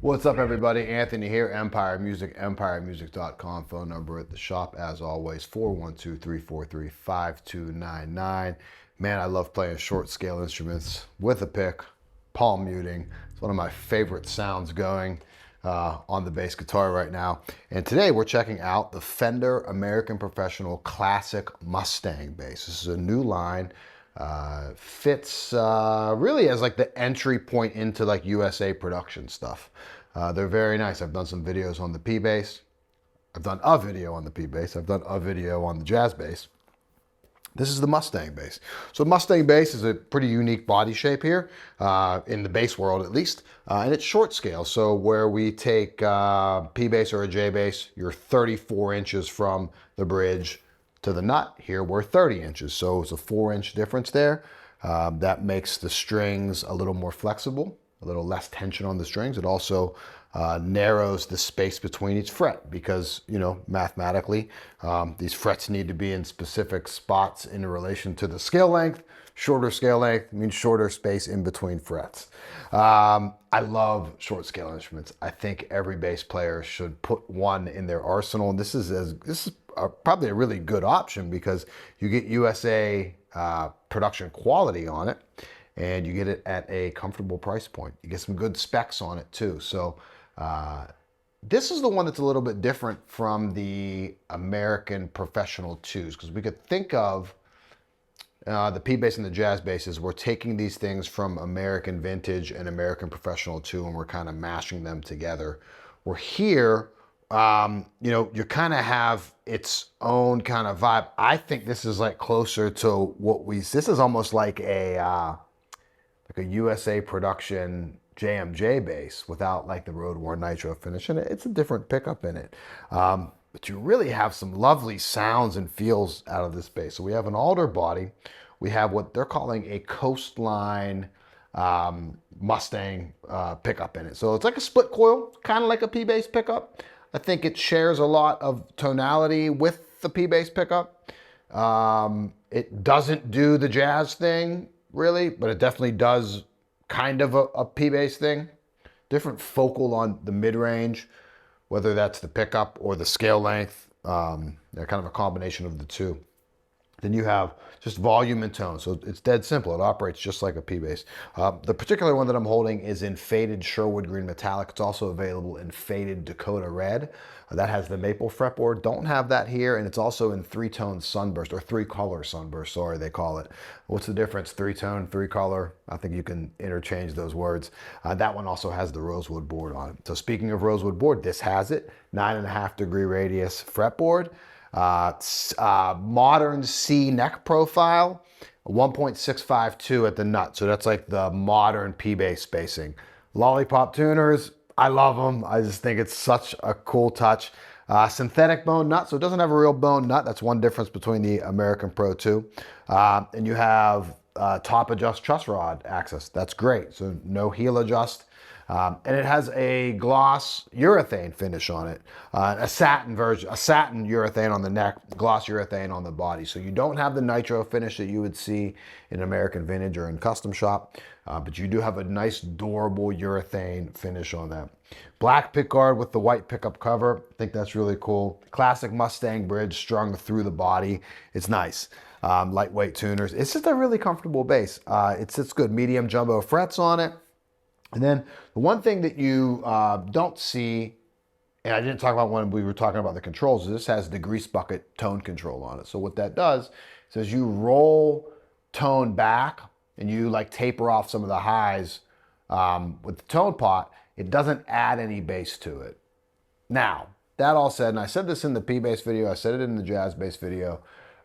What's up, everybody? Anthony here, Empire Music, empiremusic.com. Phone number at the shop, as always, 412-343-5299. Man, I love playing short scale instruments with a pick, palm muting. It's one of my favorite sounds going on the bass guitar right now. And today we're checking out the Fender American Professional Classic Mustang bass. This is a new line. Fits really as like the entry point into like USA production stuff. They're very nice. I've done some videos on the P bass. I've done a video on the P bass. I've done a video on the jazz bass. This is the Mustang bass. So Mustang bass is a pretty unique body shape here, in the bass world at least, and it's short scale. So where we take P bass or a J bass, you're 34 inches from the bridge to the nut. Here we're 30 inches, so it's a 4-inch difference there. That makes the strings a little more flexible, a little less tension on the strings. It also narrows the space between each fret because, you know, mathematically, these frets need to be in specific spots in relation to the scale length. Shorter scale length means shorter space in between frets. I love short scale instruments. I think every bass player should put one in their arsenal, and this is probably a really good option because you get USA production quality on it, and you get it at a comfortable price point. You get some good specs on it too. So this is the one that's a little bit different from the American Professional 2s, because we could think of the P bass and the jazz basses. We're taking these things from American Vintage and American Professional 2, and we're kind of mashing them together. We're here, you know, you kind of have its own kind of vibe. I think this is like closer to what this is almost like a USA production JMJ bass without like the Road War Nitro finish, and it's a different pickup in it. But you really have some lovely sounds and feels out of this bass. So we have an alder body. We have what they're calling a Coastline Mustang pickup in it. So it's like a split coil, kind of like a P bass pickup. I think it shares a lot of tonality with the P bass pickup. It doesn't do the jazz thing really, but it definitely does kind of a P bass thing. Different focal on the mid range, whether that's the pickup or the scale length. They're kind of a combination of the two. Then you have just volume and tone. So it's dead simple. It operates just like a P bass. The particular one that I'm holding is in faded Sherwood Green Metallic. It's also available in faded Dakota Red. That has the maple fretboard. Don't have that here. And it's also in 3-tone sunburst, or 3-color sunburst, sorry, they call it. What's the difference? 3-tone, 3-color? I think you can interchange those words. That one also has the rosewood board on it. So speaking of rosewood board, this has it. 9.5-degree radius fretboard. Modern C neck profile, 1.652 at the nut. So that's like the modern P bass spacing. Lollipop tuners, I love them. I just think it's such a cool touch. Synthetic bone nut, so it doesn't have a real bone nut. That's one difference between the American Pro 2. And you have top adjust truss rod access. That's great. So no heel adjust. And it has a gloss urethane finish on it, a satin version, a satin urethane on the neck, gloss urethane on the body. So you don't have the nitro finish that you would see in American Vintage or in Custom Shop, but you do have a nice durable urethane finish on that. Black pickguard with the white pickup cover. I think that's really cool. Classic Mustang bridge strung through the body. It's nice. Lightweight tuners. It's just a really comfortable bass. It's good. Medium jumbo frets on it. And then the one thing that you don't see, and I didn't talk about when we were talking about the controls, is this has the grease bucket tone control on it. So what that does is as you roll tone back and you like taper off some of the highs with the tone pot, it doesn't add any bass to it. Now, that all said, and I said this in the P bass video, I said it in the jazz bass video,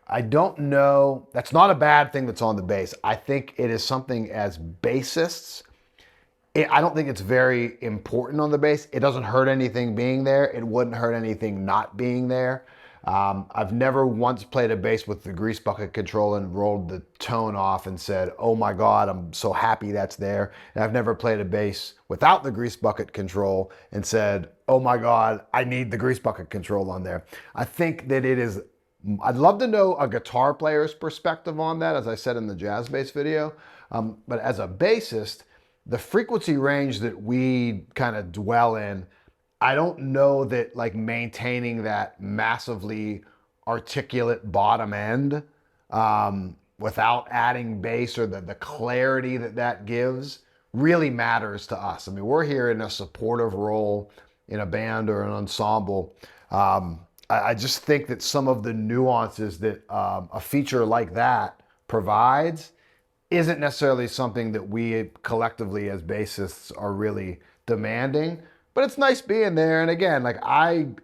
I don't know, that's not a bad thing that's on the bass. I think it is something as bassists, I don't think it's very important on the bass. It doesn't hurt anything being there. It wouldn't hurt anything not being there. I've never once played a bass with the grease bucket control and rolled the tone off and said, oh my God, I'm so happy that's there. And I've never played a bass without the grease bucket control and said, oh my God, I need the grease bucket control on there. I think that it is, I'd love to know a guitar player's perspective on that, as I said in the jazz bass video. But as a bassist, the frequency range that we kind of dwell in, I don't know that like maintaining that massively articulate bottom end without adding bass or the clarity that that gives really matters to us. I mean, we're here in a supportive role in a band or an ensemble. I just think that some of the nuances that a feature like that provides isn't necessarily something that we collectively as bassists are really demanding, but it's nice being there. And again, like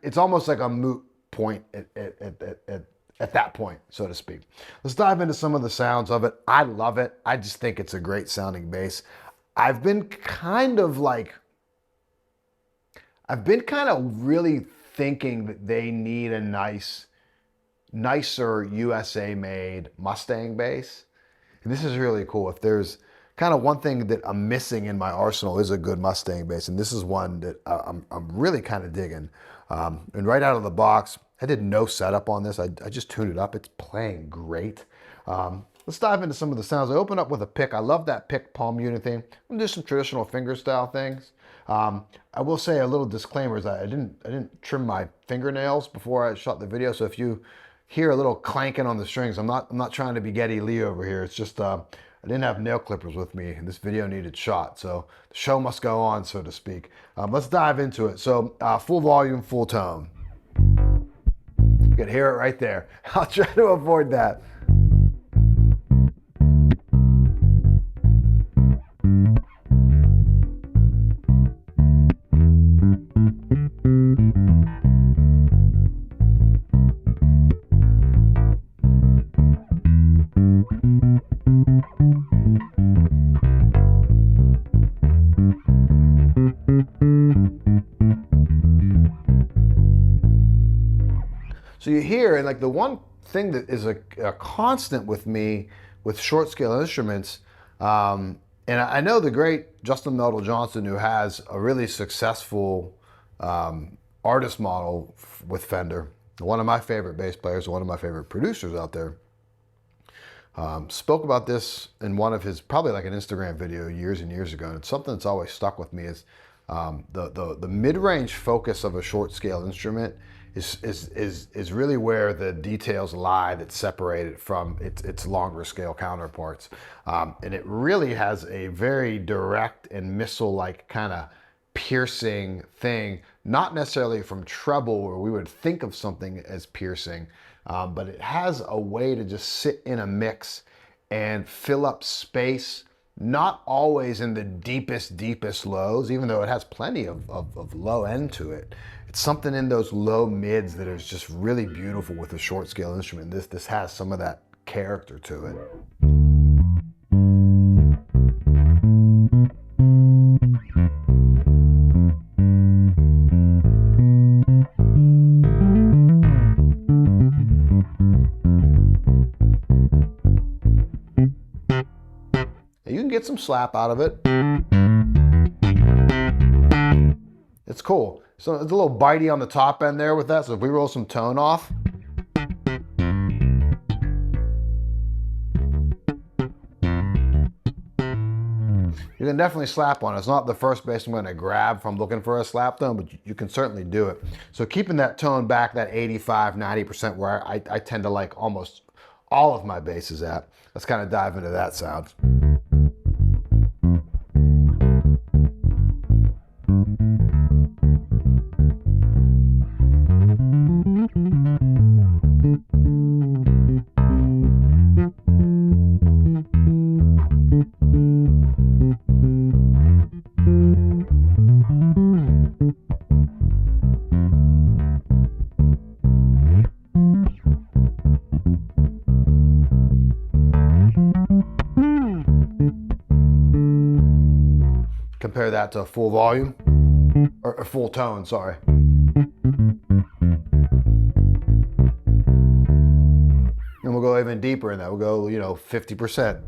it's almost like a moot point at that point, so to speak. Let's dive into some of the sounds of it. I love it. I just think it's a great sounding bass. I've been kind of really thinking that they need a nicer USA made Mustang bass. And this is really cool. If there's kind of one thing that I'm missing in my arsenal is a good Mustang bass. And this is one that I'm really kind of digging. And right out of the box, I did no setup on this. I just tuned it up. It's playing great. Let's dive into some of the sounds. I open up with a pick. I love that pick palm muting thing. I'm do some traditional finger style things. I will say a little disclaimer is that I didn't trim my fingernails before I shot the video. So if you hear a little clanking on the strings, I'm not trying to be Geddy Lee over here. It's just I didn't have nail clippers with me, and this video needed shot. So the show must go on, so to speak. Let's dive into it. So full volume, full tone. You can hear it right there. I'll try to avoid that. So you hear, and like the one thing that is a constant with me with short scale instruments, and I know the great Justin Meldal Johnson, who has a really successful artist model with Fender, one of my favorite bass players, one of my favorite producers out there, spoke about this in one of his, probably like an Instagram video years and years ago. And it's something that's always stuck with me is the mid-range focus of a short scale instrument is really where the details lie that separate it from its longer scale counterparts. And it really has a very direct and missile-like kind of piercing thing, not necessarily from treble where we would think of something as piercing, but it has a way to just sit in a mix and fill up space, not always in the deepest lows, even though it has plenty of low end to it. It's something in those low mids that is just really beautiful with a short scale instrument. This has some of that character to it. You can get some slap out of it. It's cool. So it's a little bitey on the top end there with that. So if we roll some tone off. You can definitely slap on it. It's not the first bass I'm going to grab from looking for a slap tone, but you can certainly do it. So keeping that tone back, that 85–90% where I tend to like almost all of my basses at. Let's kind of dive into that sound. Compare that to a full volume, or a full tone, sorry. And we'll go even deeper in that. We'll go, 50%.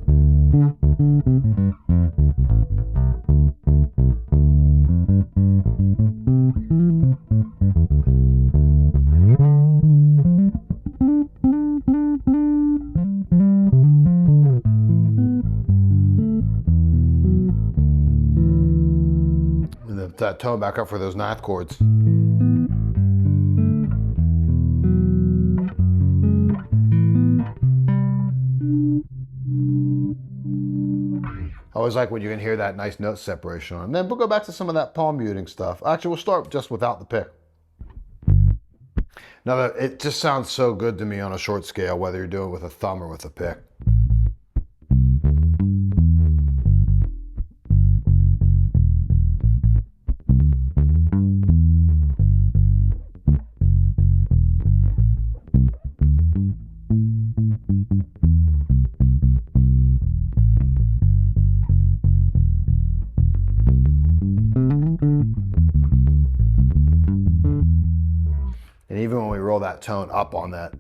that tone back up for those ninth chords. I always like when you can hear that nice note separation on it. And then we'll go back to some of that palm muting stuff. Actually, we'll start just without the pick. Now, it just sounds so good to me on a short scale, whether you're doing it with a thumb or with a pick. And even when we roll that tone up on that.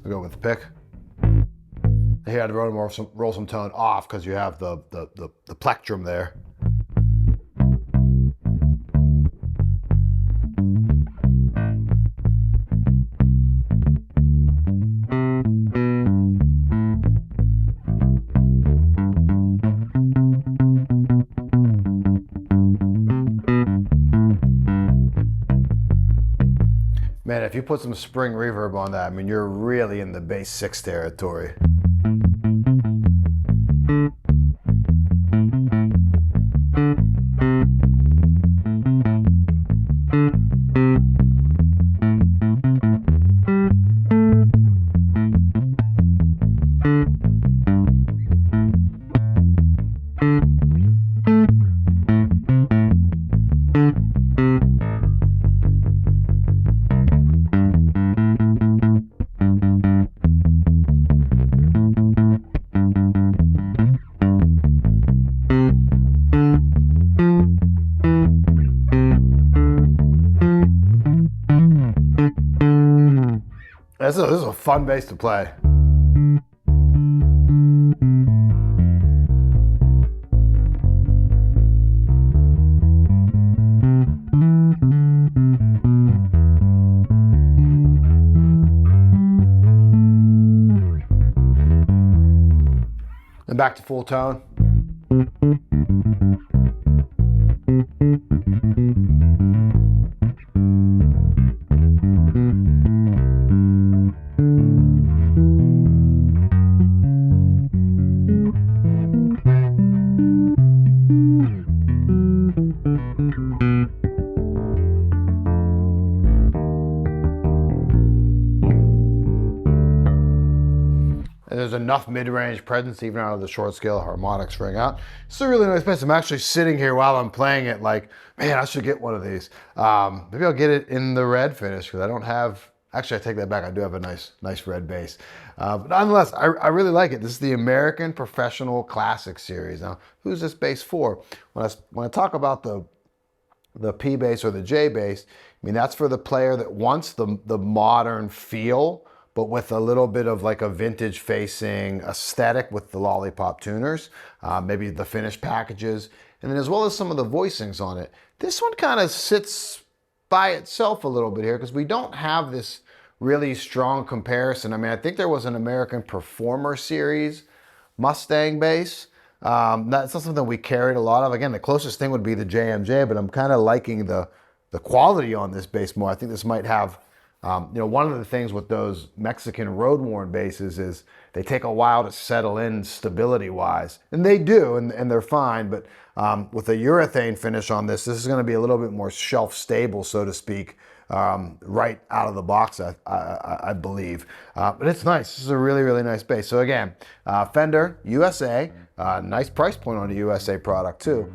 I'll go with the pick. Here I'd roll some tone off because you have the plectrum there. Man, if you put some spring reverb on that, I mean, you're really in the bass 6 territory. This is a fun bass to play. And back to full tone. And there's enough mid-range presence even out of the short scale harmonics ring out. It's a really nice bass. I'm actually sitting here while I'm playing it like, man, I should get one of these. Maybe I'll get it in the red finish because I don't have, actually I take that back, I do have a nice red bass. But nonetheless, I really like it. This is the American Professional Classic Series. Now, who's this bass for? When I talk about the P bass or the J bass, I mean, that's for the player that wants the modern feel, but with a little bit of like a vintage facing aesthetic with the lollipop tuners, maybe the finished packages, and then as well as some of the voicings on it. This one kind of sits by itself a little bit here because we don't have this really strong comparison. I mean, I think there was an American Performer Series Mustang bass. That's not something we carried a lot of. Again, the closest thing would be the JMJ, but I'm kind of liking the quality on this bass more. I think this might have, one of the things with those Mexican road-worn basses is they take a while to settle in stability-wise. And they do, and they're fine, but with a urethane finish on this is going to be a little bit more shelf-stable, so to speak, right out of the box, I believe. But it's nice. This is a really, really nice bass. So again, Fender, USA, nice price point on a USA product too.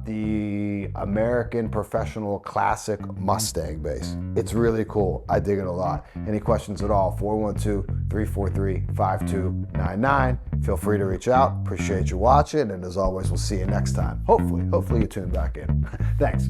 The American Professional Classic Mustang bass. It's really cool. I dig it a lot. Any questions at all, 412-343-5299. Feel free to reach out. Appreciate you watching, and as always, we'll see you next time. Hopefully you tune back in. Thanks.